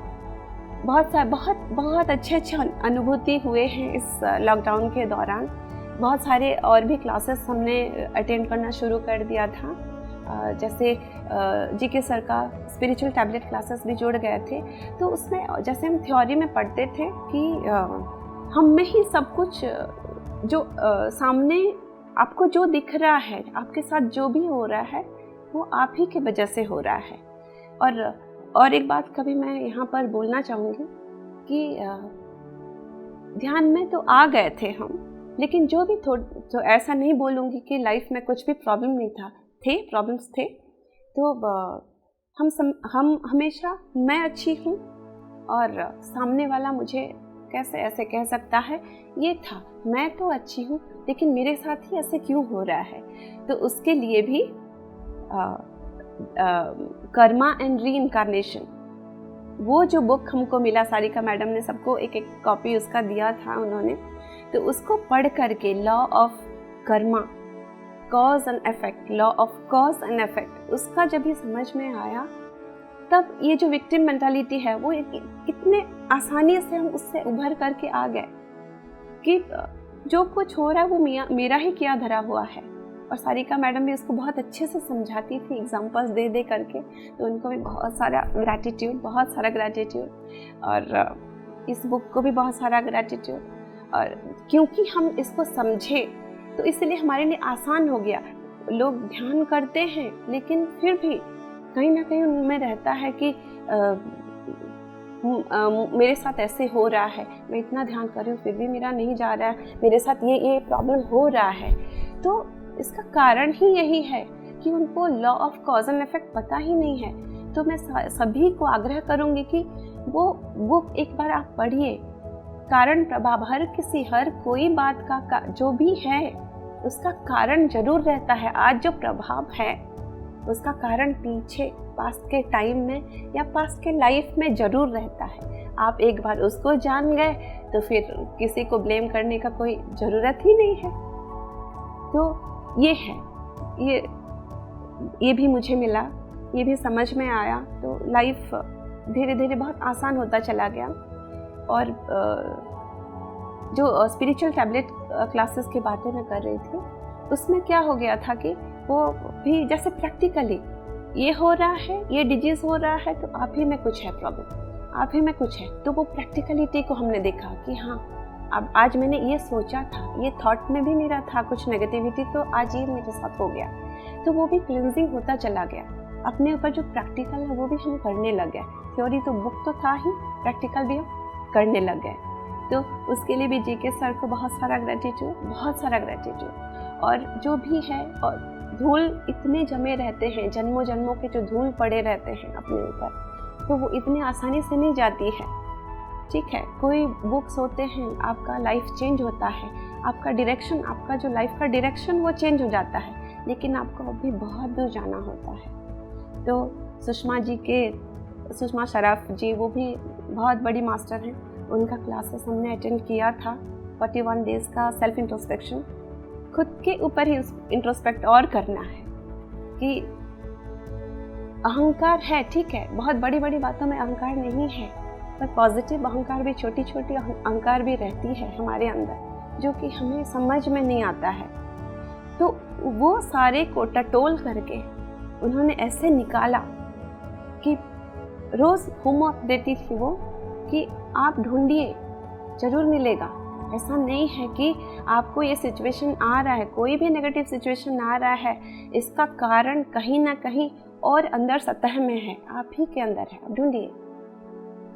बहुत अच्छे अनुभूति हुए हैं इस लॉकडाउन के दौरान। बहुत सारे और भी क्लासेस हमने अटेंड करना शुरू कर दिया था, जैसे जीके सर का स्पिरिचुअल टैबलेट क्लासेस भी जुड़ गए थे। तो उसमें जैसे हम थ्योरी में पढ़ते थे कि हम में ही सब कुछ जो सामने आपको जो दिख रहा है, आपके साथ जो भी हो रहा है, वो आप ही की वजह से हो रहा है। और एक बात कभी मैं यहाँ पर बोलना चाहूँगी कि ध्यान में तो आ गए थे हम, लेकिन जो भी तो ऐसा नहीं बोलूँगी कि लाइफ में कुछ भी प्रॉब्लम नहीं था, प्रॉब्लम्स थे। तो हम हमेशा मैं अच्छी हूँ और सामने वाला मुझे कैसे ऐसे कह सकता है, ये था मैं तो अच्छी हूँ लेकिन मेरे साथ ही ऐसे क्यों हो रहा है। तो उसके लिए भी कर्मा एंड री इनकारनेशन, वो जो बुक हमको मिला, सारिका मैडम ने सबको एक एक कॉपी उसका दिया था उन्होंने, तो उसको पढ़ करके law of Karma, cause and effect, law of cause and effect, उसका जब भी समझ में आया तब ये जो विक्टिम मेंटालिटी है वो कितने आसानी से हम उससे उभर करके आ गए कि जो कुछ हो रहा है वो मेरा ही किया धरा हुआ है। और सारिका मैडम भी इसको बहुत अच्छे से समझाती थी एग्जांपल्स दे दे करके, तो उनको भी बहुत सारा ग्रैटिट्यूड और इस बुक को भी बहुत सारा ग्रैटिट्यूड। और क्योंकि हम इसको समझे तो इसलिए हमारे लिए आसान हो गया। लोग ध्यान करते हैं लेकिन फिर भी कहीं ना कहीं उनमें रहता है कि मेरे साथ ऐसे हो रहा है, मैं इतना ध्यान कर रही हूँ फिर भी मेरा नहीं जा रहा है, मेरे साथ ये प्रॉब्लम हो रहा है। तो इसका कारण ही यही है कि उनको law of cause and effect पता ही नहीं है। तो मैं सभी को आग्रह करूँगी कि वो बुक एक बार आप पढ़िए। कारण प्रभाव, हर कोई बात का जो भी है उसका कारण जरूर रहता है। आज जो प्रभाव है उसका कारण पीछे पास्ट के टाइम में या पास्ट के लाइफ में जरूर रहता है। आप एक बार उसको जान गए तो फिर किसी को ब्लेम करने का कोई ज़रूरत ही नहीं है। तो ये है, ये भी मुझे मिला, ये भी समझ में आया। तो लाइफ धीरे धीरे बहुत आसान होता चला गया। और जो स्पिरिचुअल टैबलेट क्लासेस की बातें मैं कर रही थी उसमें क्या हो गया था कि वो भी जैसे प्रैक्टिकली ये हो रहा है, ये डिजीज़ हो रहा है तो आप ही में कुछ है प्रॉब्लम, आप ही में कुछ है। तो वो प्रैक्टिकलिटी को हमने देखा कि हाँ, अब आज मैंने ये सोचा था, ये थॉट में भी मेरा था कुछ नेगेटिविटी, तो आज ये मेरे साथ हो गया। तो वो भी क्लिनजिंग होता चला गया। अपने ऊपर जो प्रैक्टिकल है वो भी हम करने लग गए। थ्योरी तो बुक तो था ही, प्रैक्टिकल भी हम करने लग गए। तो उसके लिए भी जीके सर को बहुत सारा ग्रेटिट्यूड। और जो भी है, और धूल इतने जमे रहते हैं, जन्मों जन्मों के जो धूल पड़े रहते हैं अपने ऊपर, तो वो इतनी आसानी से नहीं जाती है। ठीक है, कोई बुक्स होते हैं, आपका लाइफ चेंज होता है, आपका डायरेक्शन, आपका जो लाइफ का डायरेक्शन वो चेंज हो जाता है, लेकिन आपको अभी बहुत दूर जाना होता है। तो सुषमा शराफ जी वो भी बहुत बड़ी मास्टर हैं, उनका क्लासेस हमने अटेंड किया था। 41 डेज का सेल्फ इंट्रोस्पेक्शन, खुद के ऊपर ही इंट्रोस्पेक्ट और करना है कि अहंकार है, ठीक है, बहुत बड़ी बड़ी बातों में अहंकार नहीं है, पर पॉजिटिव अहंकार भी, छोटी छोटी अहंकार भी रहती है हमारे अंदर, जो कि हमें समझ में नहीं आता है। तो वो सारे को टटोल करके उन्होंने ऐसे निकाला कि रोज़ होमवर्क देती थी वो कि आप ढूंढिए, जरूर मिलेगा। ऐसा नहीं है कि आपको ये सिचुएशन आ रहा है, कोई भी नेगेटिव सिचुएशन आ रहा है, इसका कारण कहीं ना कहीं और अंदर सतह में है, आप ही के अंदर है, आप ढूंढिए।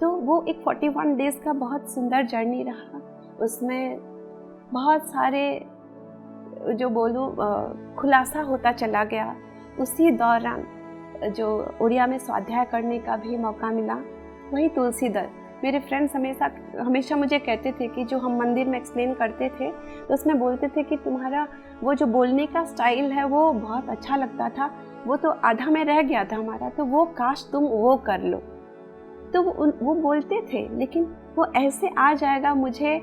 तो वो एक 41 डेज का बहुत सुंदर जर्नी रहा। उसमें बहुत सारे जो बोलूँ खुलासा होता चला गया। उसी दौरान जो उड़िया में स्वाध्याय करने का भी मौका मिला, वही तुलसीदल। मेरे फ्रेंड्स हमेशा मुझे कहते थे कि जो हम मंदिर में एक्सप्लेन करते थे तो उसमें बोलते थे कि तुम्हारा वो जो बोलने का स्टाइल है वो बहुत अच्छा लगता था, वो तो आधा में रह गया था हमारा, तो वो काश तुम वो कर लो। तो वो बोलते थे, लेकिन वो ऐसे आ जाएगा, मुझे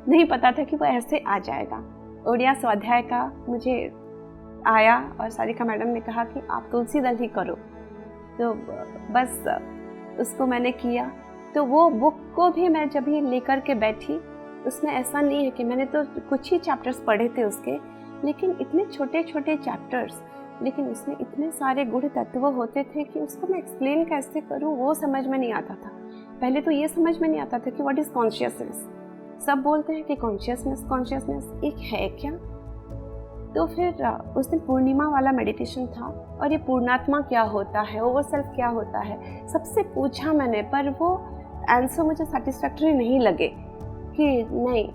नहीं पता था कि वो ऐसे आ जाएगा। उड़िया स्वाध्याय का मुझे आया और सारिका मैडम ने कहा कि आप तुलसीदल ही करो, तो बस उसको मैंने किया। तो वो बुक को भी मैं जब ही लेकर के बैठी, उसमें ऐसा नहीं है कि मैंने तो कुछ ही चैप्टर्स पढ़े थे उसके, लेकिन इतने छोटे छोटे चैप्टर्स, लेकिन उसमें इतने सारे गुण तत्व होते थे कि उसको मैं एक्सप्लेन कैसे करूँ वो समझ में नहीं आता था। पहले तो ये समझ में नहीं आता था कि व्हाट इज़ कॉन्शियसनेस। सब बोलते हैं कि कॉन्शियसनेस एक है क्या। तो फिर उस दिन पूर्णिमा वाला मेडिटेशन था, और ये पूर्णात्मा क्या होता है, ओवर सेल्फ क्या होता है, सबसे पूछा मैंने, पर वो आंसर मुझे सेटिस्फैक्टरी नहीं लगे कि नहीं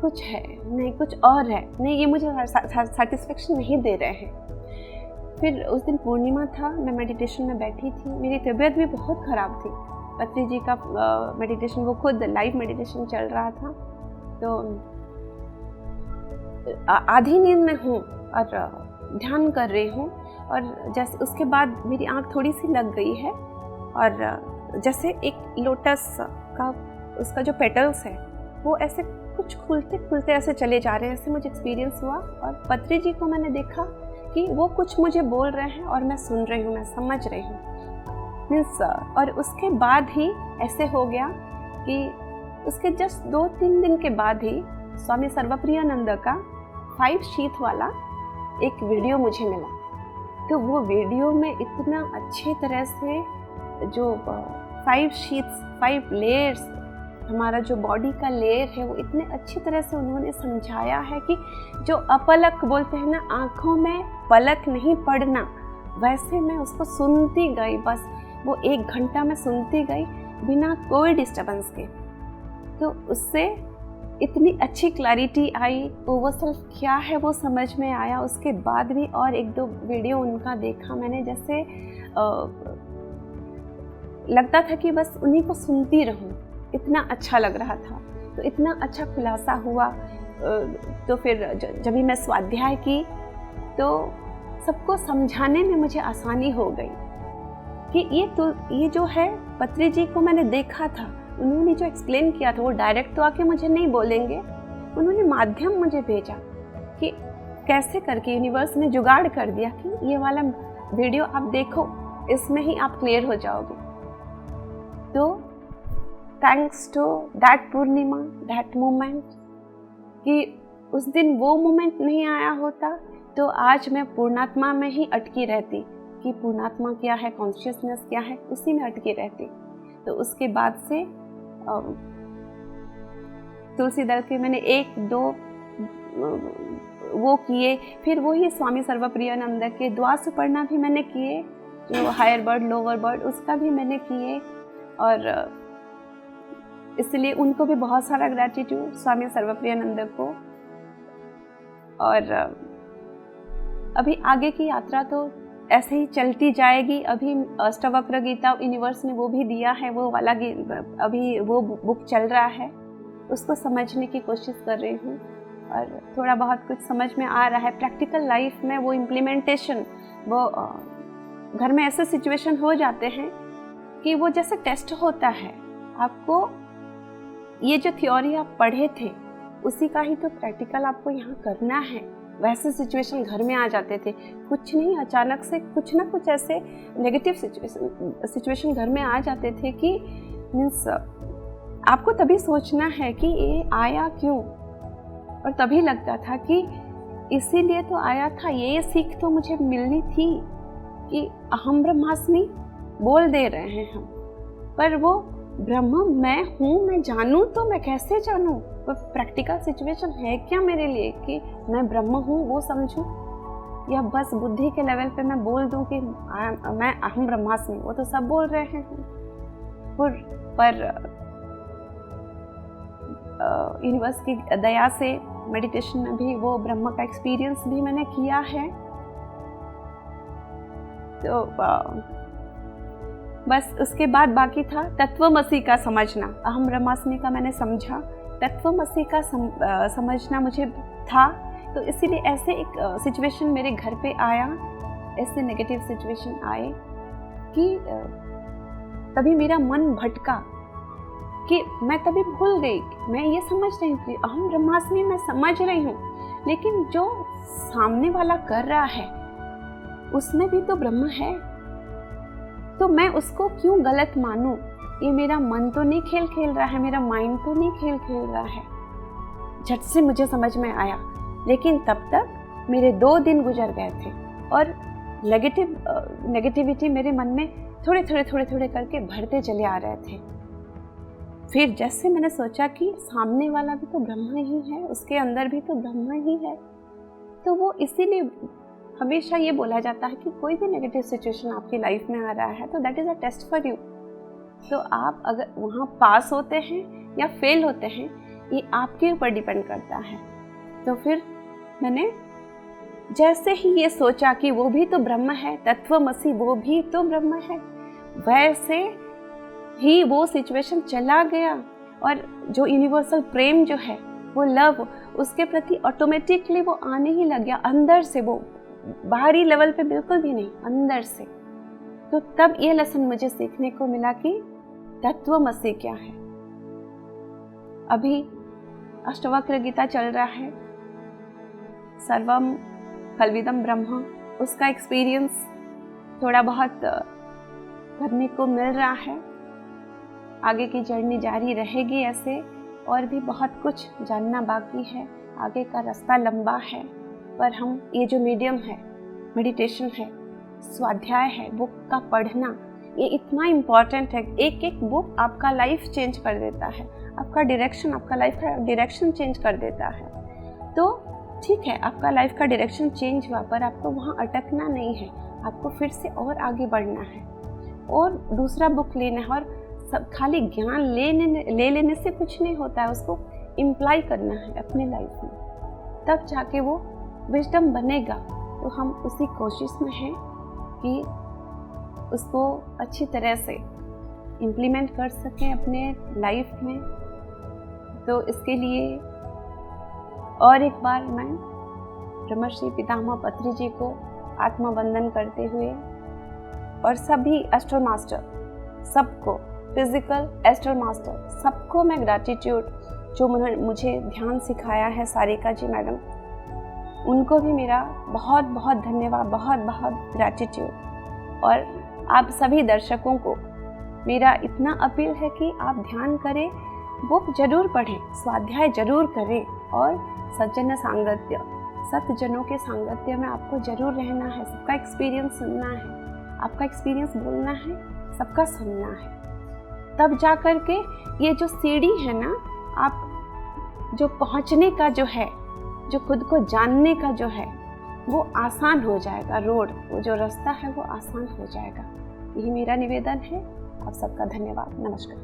कुछ है, नहीं कुछ और है, नहीं ये मुझे सेटिस्फैक्शन नहीं दे रहे हैं। फिर उस दिन पूर्णिमा था, मैं मेडिटेशन में बैठी थी, मेरी तबीयत भी बहुत ख़राब थी। पत्री जी का मेडिटेशन, वो खुद लाइव मेडिटेशन चल रहा था, तो आधी नींद में हूँ और ध्यान कर रही हूँ, और जैसे उसके बाद मेरी आँख थोड़ी सी लग गई है, और जैसे एक लोटस का उसका जो पेटल्स है वो ऐसे कुछ खुलते खुलते ऐसे चले जा रहे हैं, ऐसे मुझे एक्सपीरियंस हुआ। और पत्री जी को मैंने देखा कि वो कुछ मुझे बोल रहे हैं और मैं सुन रही हूँ, मैं समझ रही हूँ। मीन्स और उसके बाद ही ऐसे हो गया कि उसके जस्ट 2-3 दिन के बाद ही स्वामी सर्वप्रियानंद का 5 शीट वाला एक वीडियो मुझे मिला। तो वो वीडियो में इतना अच्छे तरह से जो 5 शीट्स 5 लेयर्स, हमारा जो बॉडी का लेयर है वो इतने अच्छी तरह से उन्होंने समझाया है कि जो अपलक बोलते हैं ना, आँखों में पलक नहीं पड़ना, वैसे मैं उसको सुनती गई। बस वो 1 घंटा में सुनती गई बिना कोई डिस्टर्बेंस के। तो उससे इतनी अच्छी क्लैरिटी आई, ओवर सेल्फ क्या है वो समझ में आया। उसके बाद भी और 1-2 वीडियो उनका देखा मैंने, जैसे लगता था कि बस उन्हीं को सुनती रहूं, इतना अच्छा लग रहा था। तो इतना अच्छा खुलासा हुआ। तो फिर जब भी मैं स्वाध्याय की तो सबको समझाने में मुझे आसानी हो गई कि ये जो है पत्री जी को मैंने देखा था, उन्होंने जो एक्सप्लेन किया था वो डायरेक्ट तो आके मुझे नहीं बोलेंगे, उन्होंने माध्यम मुझे भेजा कि कैसे करके यूनिवर्स ने जुगाड़ कर दिया कि ये वाला वीडियो आप देखो, इसमें ही आप क्लियर हो जाओगे। तो thanks to that Purnima, that moment, कि उस दिन वो मोमेंट नहीं आया होता तो आज मैं पूर्णात्मा में ही अटकी रहती, कि पूर्णात्मा क्या है, कॉन्शियसनेस क्या है, उसी में अटकी रहती। तो उसके बाद से तुलसी दल के मैंने 1-2 वो किए, फिर वही स्वामी सर्वप्रियानंद के द्वार सुपर्णा भी मैंने किए, जो हायर बर्ड लोअर बर्ड उसका भी मैंने किए। और इसलिए उनको भी बहुत सारा ग्रैटिट्यूड स्वामी सर्वप्रियानंद को। और अभी आगे की यात्रा तो ऐसे ही चलती जाएगी। अभी अष्टवक्र गीता यूनिवर्स ने वो भी दिया है, वो वाला अभी वो बुक चल रहा है, उसको समझने की कोशिश कर रही हूँ और थोड़ा बहुत कुछ समझ में आ रहा है। प्रैक्टिकल लाइफ में वो इम्प्लीमेंटेशन, वो घर में ऐसे सिचुएशन हो जाते हैं कि वो जैसे टेस्ट होता है, आपको ये जो थ्योरी आप पढ़े थे उसी का ही तो प्रैक्टिकल आपको यहाँ करना है। वैसे सिचुएशन घर में आ जाते थे, कुछ नहीं, अचानक से कुछ ना कुछ ऐसे नेगेटिव सिचुएशन घर में आ जाते थे कि मीन्स आपको तभी सोचना है कि ये आया क्यों, और तभी लगता था कि इसीलिए तो आया था, ये सीख तो मुझे मिलनी थी कि अहम ब्रह्मास्मि बोल दे रहे हैं हम, पर वो ब्रह्म मैं हूँ, मैं जानूँ तो मैं कैसे जानूँ? वो प्रैक्टिकल सिचुएशन है क्या मेरे लिए कि मैं ब्रह्म हूँ वो समझूँ, या बस बुद्धि के लेवल पे मैं बोल दूँ कि मैं अहम ब्रह्मास्मि? वो तो सब बोल रहे हैं। पर यूनिवर्स की दया से मेडिटेशन में भी वो ब्रह्म का एक्सपीरियंस भी मैंने किया है। तो बस उसके बाद बाकी था तत्वमसि का समझना। अहम ब्रह्मास्मि का मैंने समझा, तत्वमसि का समझना मुझे था। तो इसीलिए ऐसे एक सिचुएशन मेरे घर पे आया, ऐसे नेगेटिव सिचुएशन आए कि तभी मेरा मन भटका कि मैं तभी भूल गई। मैं ये समझ रही थी अहम ब्रह्मास्मि मैं समझ रही हूँ, लेकिन जो सामने वाला कर रहा है उसमें भी तो ब्रह्म है, तो मैं उसको क्यों गलत मानूं? ये मेरा मन तो नहीं खेल खेल रहा है, मेरा माइंड तो नहीं खेल खेल रहा है। झट से मुझे समझ में आया, लेकिन तब तक मेरे 2 दिन गुजर गए थे और नेगेटिविटी मेरे मन में थोड़े थोड़े करके भरते चले आ रहे थे। फिर जैसे मैंने सोचा कि सामने वाला भी तो ब्रह्म ही है, उसके अंदर भी तो ब्रह्म ही है, तो वो इसीलिए हमेशा ये बोला जाता है कि कोई भी नेगेटिव सिचुएशन आपकी लाइफ में आ रहा है तो that is a test for you. तो आप अगर वहाँ पास होते हैं या फेल होते हैं, ये आपके ऊपर डिपेंड करता है। तो फिर मैंने जैसे ही ये सोचा कि वो भी तो ब्रह्म है, तत्वमसि वो भी तो ब्रह्म है, वैसे ही वो सिचुएशन चला गया। और जो यूनिवर्सल प्रेम जो है, वो लव, उसके प्रति ऑटोमेटिकली वो आने ही लग गया अंदर से, वो बाहरी लेवल पे बिल्कुल भी नहीं, अंदर से। तो तब ये लेसन मुझे सीखने को मिला कि तत्वमसि क्या है। अभी अष्टवक्र गीता चल रहा है, सर्वम खल्विदम ब्रह्म, उसका एक्सपीरियंस थोड़ा बहुत करने को मिल रहा है। आगे की जर्नी जारी रहेगी ऐसे, और भी बहुत कुछ जानना बाकी है, आगे का रास्ता लंबा है। पर हम ये जो मीडियम है, मेडिटेशन है, स्वाध्याय है, बुक का पढ़ना, ये इतना इम्पॉर्टेंट है। एक एक बुक आपका लाइफ चेंज कर देता है, आपका डायरेक्शन, आपका लाइफ का डायरेक्शन चेंज कर देता है। तो ठीक है, आपका लाइफ का डायरेक्शन चेंज हुआ, पर आपको वहाँ अटकना नहीं है, आपको फिर से और आगे बढ़ना है और दूसरा बुक लेना है। और सब खाली ज्ञान ले लेने से कुछ नहीं होता है, उसको इम्प्लाई करना है अपने लाइफ में, तब जाके वो विजडम बनेगा। तो हम उसी कोशिश में हैं कि उसको अच्छी तरह से इम्प्लीमेंट कर सकें अपने लाइफ में। तो इसके लिए और एक बार मैं ब्रह्मश्री पितामह पत्री जी को आत्मवंदन करते हुए और सभी एस्ट्रो मास्टर, सबको, फिजिकल एस्ट्रो मास्टर सबको मैं ग्रैटिट्यूड, जो मुझे ध्यान सिखाया है सारिका जी मैडम, उनको भी मेरा बहुत बहुत धन्यवाद, बहुत बहुत ग्रैटिट्यूड। और आप सभी दर्शकों को मेरा इतना अपील है कि आप ध्यान करें, बुक जरूर पढ़ें, स्वाध्याय जरूर करें और सज्जन सांगत्य, सत्जनों के सांगत्य में आपको जरूर रहना है। सबका एक्सपीरियंस सुनना है, आपका एक्सपीरियंस बोलना है, सबका सुनना है। तब जा कर के ये जो सीढ़ी है ना, आप जो पहुंचने का जो है, जो खुद को जानने का जो है, वो आसान हो जाएगा। रोड, वो जो रास्ता है वो आसान हो जाएगा। यही मेरा निवेदन है। आप सबका धन्यवाद। नमस्कार।